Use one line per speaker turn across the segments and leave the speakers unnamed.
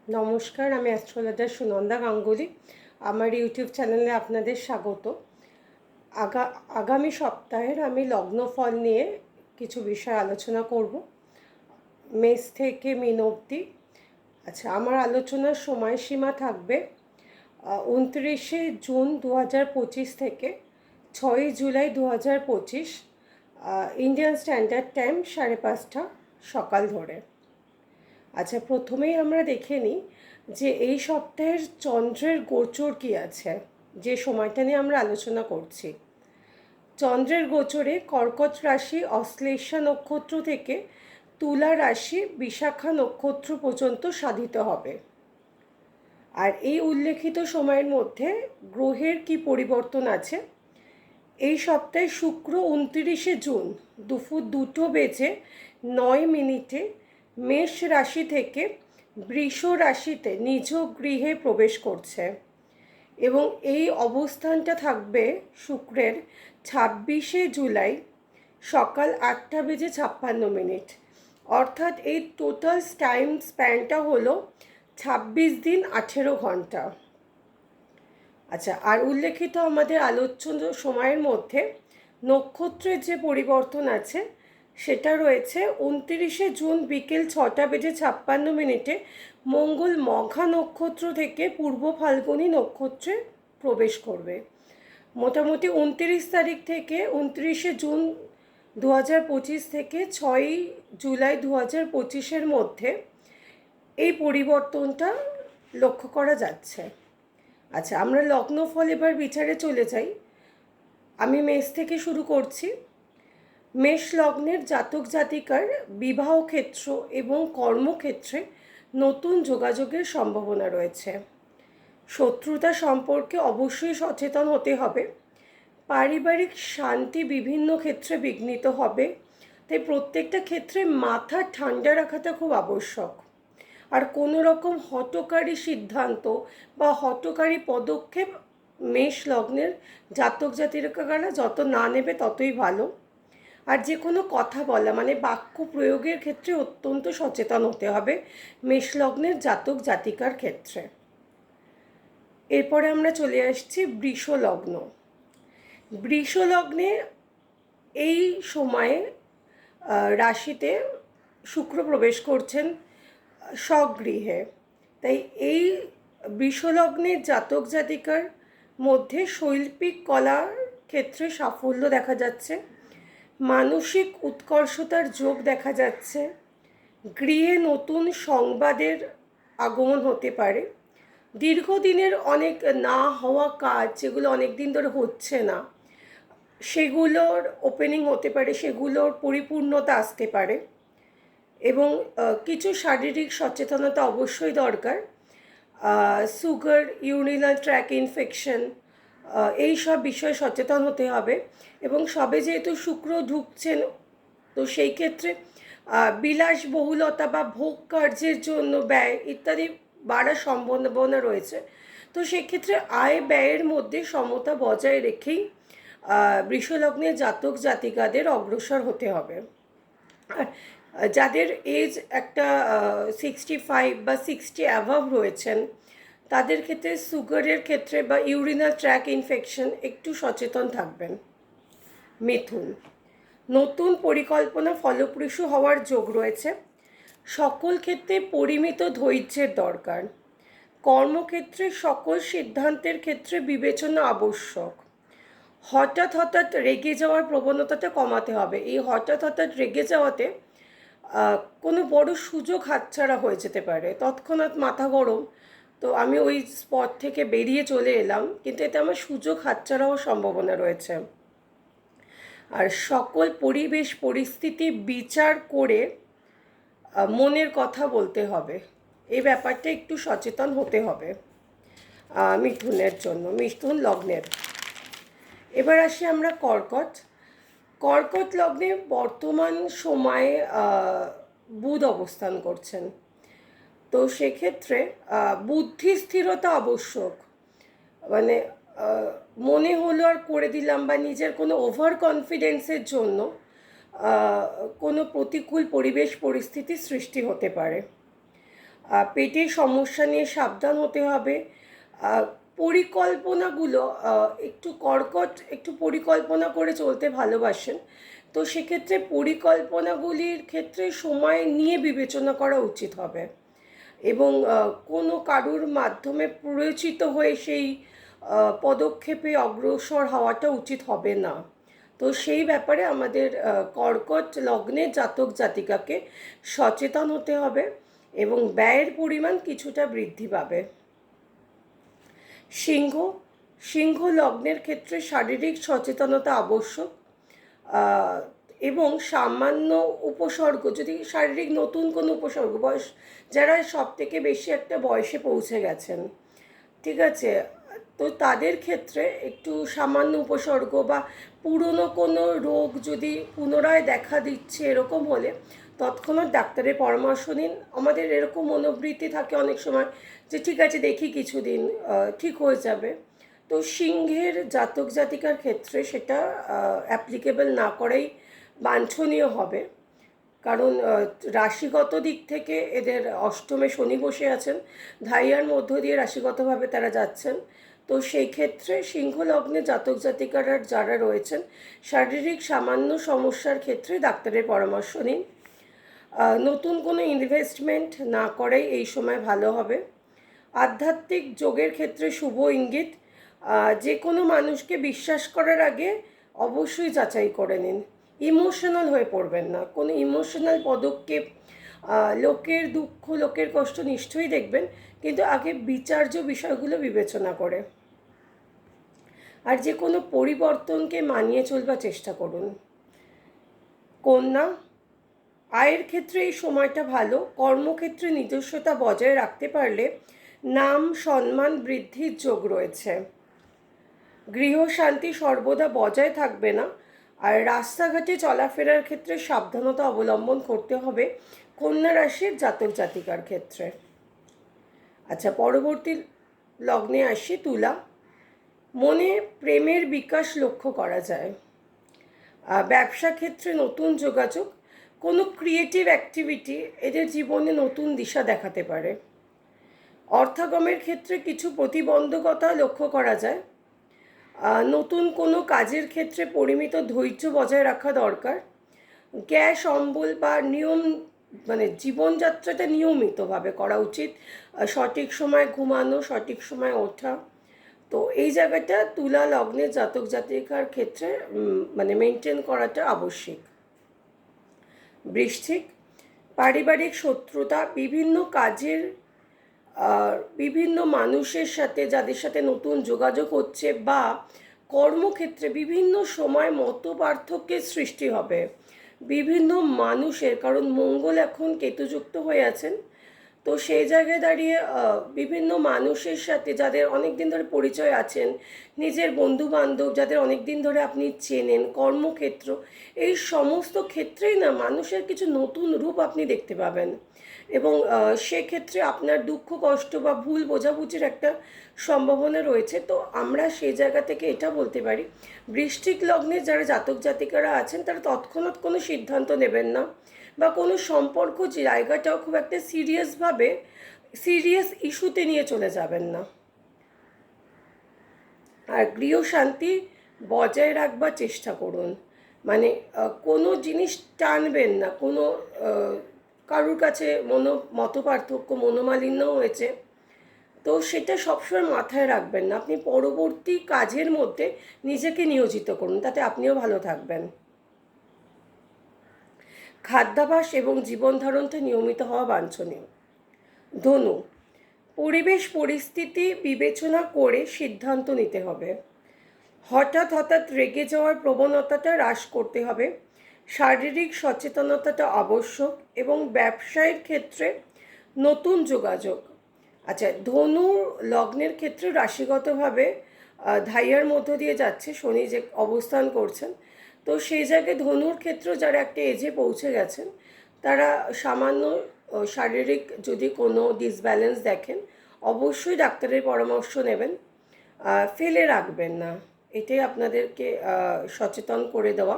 নমস্কার, আমি অ্যাস্ট্রোলজার সুনন্দা গাঙ্গুলি। আমার ইউটিউব চ্যানেলে আপনাদের স্বাগত। আগামী সপ্তাহের আমি লগ্নফল নিয়ে কিছু বিষয় আলোচনা করব, মেষ থেকে মীন অবধি। আচ্ছা, আমার আলোচনার সময়সীমা থাকবে 29শে জুন 2025 থেকে 6ই জুলাই 2025, ইন্ডিয়ান স্ট্যান্ডার্ড টাইম 5:30 সকাল ধরে। আচ্ছা, প্রথমেই আমরা দেখে নিই যে এই সপ্তাহের চন্দ্রের গোচর কী আছে, যে সময়টা নিয়ে আমরা আলোচনা করছি। চন্দ্রের গোচরে কর্কট রাশি অশ্লেষা নক্ষত্র থেকে তুলা রাশি বিশাখা নক্ষত্র পর্যন্ত সাধিত হবে। আর এই উল্লেখিত সময়ের মধ্যে গ্রহের কি পরিবর্তন আছে। এই সপ্তাহে শুক্র 29শে জুন দুপুর 2:09 মেষ রাশি থেকে বৃষ রাশিতে নিজ গৃহে প্রবেশ করছে এবং এই অবস্থানটা থাকবে শুক্রের 26শে জুলাই সকাল 8:56, অর্থাৎ এই টোটাল টাইম স্প্যানটা হলো 26 দিন 18 ঘন্টা। আচ্ছা, আর উল্লেখিত আমাদের আলোচ্য সময়ের মধ্যে নক্ষত্রের যে পরিবর্তন আছে সেটা রয়েছে 29শে জুন বিকেল 6:56 মঙ্গল মঘা নক্ষত্র থেকে পূর্ব ফাল্গুনী নক্ষত্রে প্রবেশ করবে। মোটামুটি 29 তারিখ থেকে 29শে জুন 2025 থেকে 6ই জুলাই 2025-এর মধ্যে এই পরিবর্তনটা লক্ষ্য করা যাচ্ছে। আচ্ছা, আমরা লগ্নফল এবার বিচারে চলে যাই। আমি মেষ থেকে শুরু করছি। মেষ লগ্নের জাতক জাতিকার বিবাহ ক্ষেত্র এবং কর্মক্ষেত্রে নতুন যোগাযোগের সম্ভাবনা রয়েছে। শত্রুতা সম্পর্কে অবশ্যই সচেতন হতে হবে। পারিবারিক শান্তি বিভিন্ন ক্ষেত্রে বিঘ্নিত হবে, তাই প্রত্যেকটা ক্ষেত্রে মাথা ঠান্ডা রাখাটা খুব আবশ্যক। আর কোনো রকম হঠকারী সিদ্ধান্ত বা হঠকারী পদক্ষেপ মেষ লগ্নের জাতক জাতিকারা যত না নেবে ততই ভালো। আর যে কোনো কথা বলা মানে বাক্য প্রয়োগের ক্ষেত্রে অত্যন্ত সচেতন হতে হবে মেষ লগ্নের জাতক জাতিকার ক্ষেত্রে। এরপরে আমরা চলে আসছি বৃষ লগ্ন। বৃষ লগ্নে এই সময়ে রাশিতে শুক্র প্রবেশ করছেন স্বগৃহে, তাই এই বৃষলগ্নের জাতক জাতিকার মধ্যে শৈল্পিক কলার ক্ষেত্রে সাফল্য দেখা যাচ্ছে, মানসিক উৎকর্ষতার যোগ দেখা যাচ্ছে, গৃহে নতুন সংবাদের আগমন হতে পারে, দীর্ঘদিনের অনেক না হওয়া কাজ যেগুলো অনেক দিন ধরে হচ্ছে না সেগুলোর ওপেনিং হতে পারে, সেগুলোর পরিপূর্ণতা আসতে পারে এবং কিছু শারীরিক সচেতনতা অবশ্যই দরকার। সুগার, ইউরিনাল ট্র্যাক ইনফেকশন, এই সব বিষয়ে সচেতন হতে হবে। এবং সবে যেহেতু শুক্র ঢুকছেন, তো সেই ক্ষেত্রে বিলাসবহুলতা বা ভোগ কার্যের জন্য ব্যয় ইত্যাদি বাড়ার সম্ভাবনা রয়েছে। তো সেক্ষেত্রে আয় ব্যয়ের মধ্যে সমতা বজায় রেখেই বৃষলগ্নের জাতক জাতিকাদের অগ্রসর হতে হবে। আর যাদের এজ একটা 65 বা 60 অ্যাভাভ রয়েছেন তাদের ক্ষেত্রে সুগারের ক্ষেত্রে বা ইউরিনাল ট্র্যাক ইনফেকশন একটু সচেতন থাকবেন। মিথুন, নতুন পরিকল্পনা ফলপ্রসূ হওয়ার যোগ রয়েছে। সকল ক্ষেত্রে পরিমিত ধৈর্যের দরকার। কর্মক্ষেত্রে সকল সিদ্ধান্তের ক্ষেত্রে বিবেচনা আবশ্যক। হঠাৎ রেগে যাওয়ার প্রবণতাটা কমাতে হবে। এই হঠাৎ রেগে যাওয়াতে কোনো বড় সুযোগ হাতছাড়া হয়ে যেতে পারে, তৎক্ষণাৎ মাথা গরম, তো আমি ওই স্পট থেকে বেরিয়ে চলে এলাম, কিন্তু এতে আমার সুযোগ হাতছাড়া হওয়ার সম্ভাবনা রয়েছে। আর সকল পরিবেশ পরিস্থিতি বিচার করে মনের কথা বলতে হবে, এই ব্যাপারটা একটু সচেতন হতে হবে মিথুনের জন্য, মিথুন লগ্নের। এবার আসি আমরা কর্কট লগ্নে বর্তমান সময়ে বুধ অবস্থান করছেন, তো সেক্ষেত্রে বুদ্ধি স্থিরতা আবশ্যক। মানে মনে হলো আর করে দিলাম বা নিজের কোনো ওভার কনফিডেন্সের জন্য কোনো প্রতিকূল পরিবেশ পরিস্থিতি সৃষ্টি হতে পারে। পেটের সমস্যা নিয়ে সাবধান হতে হবে। পরিকল্পনাগুলো একটু পরিকল্পনা করে চলতে ভালোবাসেন, তো সেক্ষেত্রে পরিকল্পনাগুলির ক্ষেত্রে সময় নিয়ে বিবেচনা করা উচিত হবে এবং কোনো কারুর মাধ্যমে প্ররোচিত হয়ে সেই পদক্ষেপে অগ্রসর হওয়াটা উচিত হবে না। তো সেই ব্যাপারে আমাদের কর্কট লগ্নের জাতক জাতিকাকে সচেতন হতে হবে এবং ব্যয়ের পরিমাণ কিছুটা বৃদ্ধি পাবে। সিংহ লগ্নের ক্ষেত্রে শারীরিক সচেতনতা আবশ্যক এবং সামান্য উপসর্গ, যদি শারীরিক নতুন কোনো উপসর্গ, বয়স যারা সব থেকে বেশি একটা বয়সে পৌঁছে গেছেন, ঠিক আছে, তো তাদের ক্ষেত্রে একটু সামান্য উপসর্গ বা পুরনো কোনো রোগ যদি পুনরায় দেখা দিচ্ছে এরকম হলে তৎক্ষণাৎ ডাক্তারের পরামর্শ নিন। আমাদের এরকম মনোবৃত্তি থাকে অনেক সময় যে ঠিক আছে দেখি কিছুদিন ঠিক হয়ে যাবে, তো সিংহের জাতক জাতিকার ক্ষেত্রে সেটা অ্যাপ্লিকেবল না করাই বাঞ্ছনীয় হবে। কারণ রাশিগত দিক থেকে এদের অষ্টমে শনি বসে আছেন, ধাইয়ার মধ্য দিয়ে রাশিগতভাবে তারা যাচ্ছেন। তো সেই ক্ষেত্রে সিংহ লগ্নে জাতক জাতিকারা যারা রয়েছেন শারীরিক সামান্য সমস্যার ক্ষেত্রে ডাক্তারের পরামর্শ নিন। নতুন কোনো ইনভেস্টমেন্ট না করাই এই সময় ভালো হবে। আধ্যাত্মিক যোগের ক্ষেত্রে শুভ ইঙ্গিত। যে কোনো মানুষকে বিশ্বাস করার আগে অবশ্যই যাচাই করে নিন। ইমোশনাল হয়ে পড়বেন না, কোনো ইমোশনাল পদক্ষেপ, লোকের দুঃখ লোকের কষ্ট নিশ্চয়ই দেখবেন, কিন্তু আগে বিচার্য বিষয়গুলো বিবেচনা করে। আর যে কোনো পরিবর্তনকে মানিয়ে চলবার চেষ্টা করুন। কন্যা, আয়ের ক্ষেত্রে এই সময়টা ভালো। কর্মক্ষেত্রে নিজস্বতা বজায় রাখতে পারলে নাম সম্মান বৃদ্ধির যোগ রয়েছে। গৃহশান্তি সর্বদা বজায় থাকবে না, আর রাস্তাঘাটে চলাফেরার ক্ষেত্রে সাবধানতা অবলম্বন করতে হবে কন্যা রাশির জাতক জাতিকার ক্ষেত্রে। আচ্ছা, পরবর্তী লগ্নে আসি তুলা। মনে প্রেমের বিকাশ লক্ষ্য করা যায়। ব্যবসা ক্ষেত্রে নতুন যোগাযোগ, কোনো ক্রিয়েটিভ অ্যাক্টিভিটি এদের জীবনে নতুন দিশা দেখাতে পারে। অর্থাগমের ক্ষেত্রে কিছু প্রতিবন্ধকতা লক্ষ্য করা যায়। নতুন কোনো কাজের ক্ষেত্রে পরিমিত ধৈর্য বজায় রাখা দরকার। গ্যাস অম্বল বা নিয়ম জীবনযাত্রাটা নিয়মিতভাবে করা উচিত। সঠিক সময় ঘুমানো, সঠিক সময় ওঠা, তো এই জায়গাটা তুলা লগ্নের জাতক জাতিকার ক্ষেত্রে মেনটেন করাটা আবশ্যিক। বৃশ্চিক, পারিবারিক শত্রুতা, বিভিন্ন কাজের বিভিন্ন মানুষের সাথে যাদের সাথে নতুন যোগাযোগ হচ্ছে বা কর্মক্ষেত্রে বিভিন্ন সময় মত পার্থক্যের সৃষ্টি হবে বিভিন্ন মানুষের, কারণ মঙ্গল এখন কেতুযুক্ত হয়ে আছেন। তো সেই জায়গায় দাঁড়িয়ে বিভিন্ন মানুষের সাথে যাদের অনেক দিন ধরে পরিচয় আছেন, নিজের বন্ধুবান্ধব যাদের অনেক দিন ধরে আপনি চেনেন, কর্মক্ষেত্র, এই সমস্ত ক্ষেত্রেই না মানুষের কিছু নতুন রূপ আপনি দেখতে পাবেন এবং সেক্ষেত্রে আপনার দুঃখ কষ্ট বা ভুল বোঝাবুঝির একটা সম্ভাবনা রয়েছে। তো আমরা সেই জায়গা থেকে এটা বলতে পারি, বৃশ্চিক লগ্নে যারা জাতক জাতিকারা আছেন তারা তৎক্ষণাৎ কোনো সিদ্ধান্ত নেবেন না বা কোনো সম্পর্ক জায়গাটাও খুব একটা সিরিয়াস ইস্যুতে নিয়ে চলে যাবেন না। আর গৃহশান্তি বজায় রাখবার চেষ্টা করুন, কোনো জিনিস টানবেন না, কোনো কারুর কাছে মতপার্থক্য মনোমালিন্য হয়েছে তো সেটা সবসময় মাথায় রাখবেন না। আপনি পরবর্তী কাজের মধ্যে নিজেকে নিয়োজিত করুন, তাতে আপনিও ভালো থাকবেন। খাদ্যাভ্যাস এবং জীবনধারণটা নিয়মিত হওয়া বাঞ্ছনীয়। ধনু, পরিবেশ পরিস্থিতি বিবেচনা করে সিদ্ধান্ত নিতে হবে। হঠাৎ রেগে যাওয়ার প্রবণতাটা হ্রাস করতে হবে। শারীরিক সচেতনতাটা আবশ্যক এবং ব্যবসায়ের ক্ষেত্রে নতুন যোগাযোগ। আচ্ছা, ধনু লগ্নের ক্ষেত্রে রাশিগতভাবে ধাইয়ার মধ্য দিয়ে যাচ্ছে শনি, যে অবস্থান করছেন, তো সেই জায়গায় ধনুর ক্ষেত্রে যারা একটা এজে পৌঁছে গেছেন তারা সামান্য শারীরিক যদি কোনো ডিসব্যালেন্স দেখেন অবশ্যই ডাক্তারের পরামর্শ নেবেন, ফেলে রাখবেন না, এটাই আপনাদেরকে সচেতন করে দেওয়া।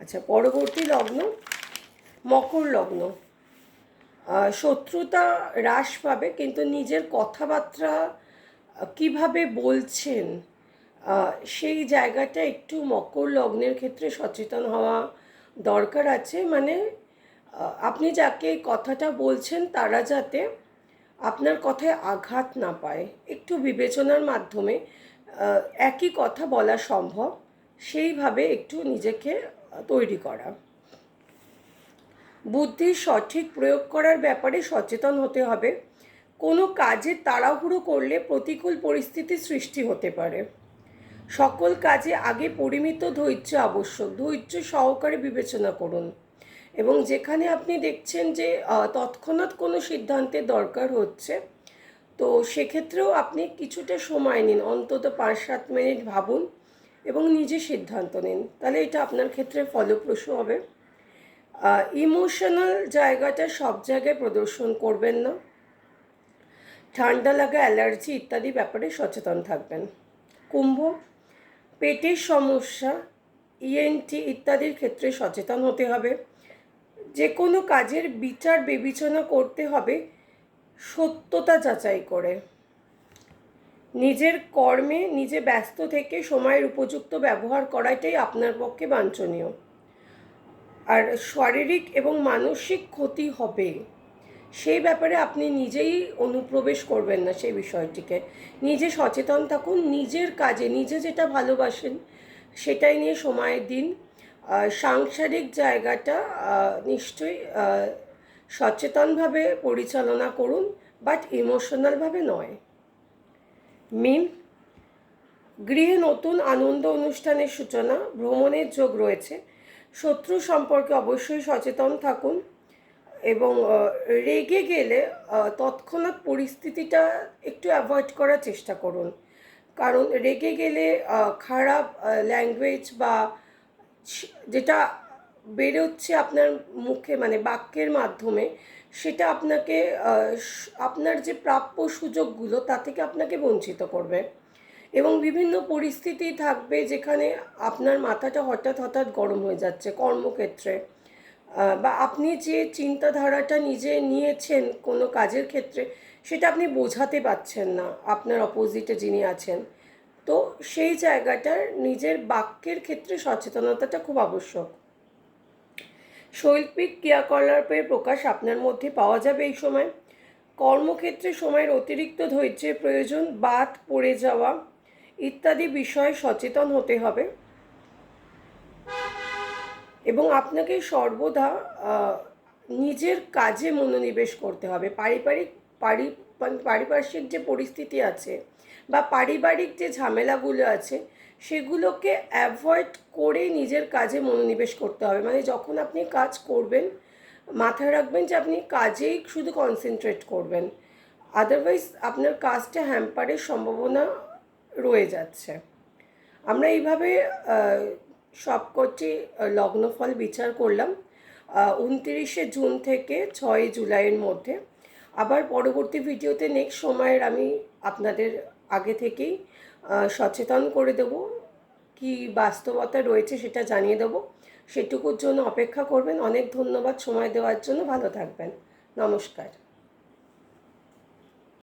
আচ্ছা, পরবর্তী লগ্ন মকর লগ্ন। শত্রুতা হ্রাস পাবে, কিন্তু নিজের কথাবার্তা কিভাবে বলছেন সেই জায়গাটা একটু মকর লগ্নের ক্ষেত্রে সচেতন হওয়া দরকার আছে। মানে আপনি যাকে কথাটা বলছেন তারা যাতে আপনার কথায় আঘাত না পায়, একটু বিবেচনার মাধ্যমে একই কথা বলা সম্ভব সেইভাবে একটু নিজেকে তৈরি করা। বুদ্ধির সঠিক প্রয়োগ করার ব্যাপারে সচেতন হতে হবে। কোনো কাজে তাড়াহুড়ো করলে প্রতিকূল পরিস্থিতির সৃষ্টি হতে পারে। সকল কাজে আগে পরিমিত ধৈর্য আবশ্যক। ধৈর্য সহকারে বিবেচনা করুন, এবং যেখানে আপনি দেখছেন যে তৎক্ষণাৎ কোনো সিদ্ধান্তের দরকার হচ্ছে, তো সেক্ষেত্রেও আপনি কিছুটা সময় নিন, অন্তত 5-7 মিনিট ভাবুন এবং নিজে সিদ্ধান্ত নিন, তাহলে এটা আপনার ক্ষেত্রে ফলপ্রসূ হবে। ইমোশনাল জায়গাটা সব জায়গায় প্রদর্শন করবেন না। ঠান্ডা লাগা, অ্যালার্জি ইত্যাদি ব্যাপারে সচেতন থাকবেন। কুম্ভ, পেটের সমস্যা, ইএনটি ইত্যাদির ক্ষেত্রে সচেতন হতে হবে। যে কোনো কাজের বিচার বিবেচনা করতে হবে সত্যতা যাচাই করে। নিজের কর্মে নিজে ব্যস্ত থেকে সময়ের উপযুক্ত ব্যবহার করাটাই আপনার পক্ষে বাঞ্ছনীয়। আর শারীরিক এবং মানসিক ক্ষতি হবে সেই ব্যাপারে আপনি নিজেই অনুপ্রবেশ করবেন না, সেই বিষয়টিকে নিজে সচেতন থাকুন। নিজের কাজে নিজে যেটা ভালোবাসেন সেটাই নিয়ে সময় দিন। সাংসারিক জায়গাটা নিশ্চয়ই সচেতনভাবে পরিচালনা করুন, বাট ইমোশনালভাবে নয়। মিন, গৃহে নতুন আনন্দ অনুষ্ঠানের সূচনা, ভ্রমণের যোগ রয়েছে। শত্রু সম্পর্কে অবশ্যই সচেতন থাকুন, এবং রেগে গেলে তৎক্ষণাৎ পরিস্থিতিটা একটু অ্যাভয়েড করার চেষ্টা করুন, কারণ রেগে গেলে খারাপ ল্যাঙ্গুয়েজ বা যেটা বেরোচ্ছে আপনার মুখে, মানে বাক্যের মাধ্যমে, সেটা আপনাকে আপনার যে প্রাপ্য সুযোগগুলো তা থেকে আপনাকে বঞ্চিত করবে। এবং বিভিন্ন পরিস্থিতি থাকবে যেখানে আপনার মাথাটা হঠাৎ হঠাৎ গরম হয়ে যাচ্ছে কর্মক্ষেত্রে, বা আপনি যে চিন্তাধারাটা নিজে নিয়েছেন কোনো কাজের ক্ষেত্রে সেটা আপনি বোঝাতে পারছেন না আপনার অপোজিটে যিনি আছেন। তো সেই জায়গাটার নিজের বাক্যের ক্ষেত্রে সচেতনতাটা খুব আবশ্যক। শৈল্পিক ক্রিয়াকলাপের প্রকাশ আপনার মধ্যে পাওয়া যাবে এই সময়। কর্মক্ষেত্রে সময়ের অতিরিক্ত ধৈর্যের প্রয়োজন, বাদ পড়ে যাওয়া ইত্যাদি বিষয়ে সচেতন হতে হবে, এবং আপনাকে সর্বদা নিজের কাজে মনোনিবেশ করতে হবে। পারিপার্শ্বিক যে পরিস্থিতি আছে বা পারিবারিক যে ঝামেলাগুলো আছে সেগুলোকে অ্যাভয়েড করে নিজের কাজে মনোনিবেশ করতে হবে। মানে যখন আপনি কাজ করবেন মাথায় রাখবেন যে আপনি কাজেই শুধু কনসেন্ট্রেট করবেন, আদারওয়াইজ আপনার কাজটা হ্যাম্পারের সম্ভাবনা রয়ে যাচ্ছে। আমরা এইভাবে সবকটি লগ্নফল বিচার করলাম 29শে জুন থেকে 6ই জুলাইয়ের মধ্যে। আবার পরবর্তী ভিডিওতে নেক্সট সময়ের আমি আপনাদের আগে থেকেই সচেতন করে দেব, কি বাস্তবতা রয়েছে সেটা জানিয়ে দেবো। সেটুকুর জন্য অপেক্ষা করবেন। অনেক ধন্যবাদ সময় দেওয়ার জন্য। ভালো থাকবেন। নমস্কার।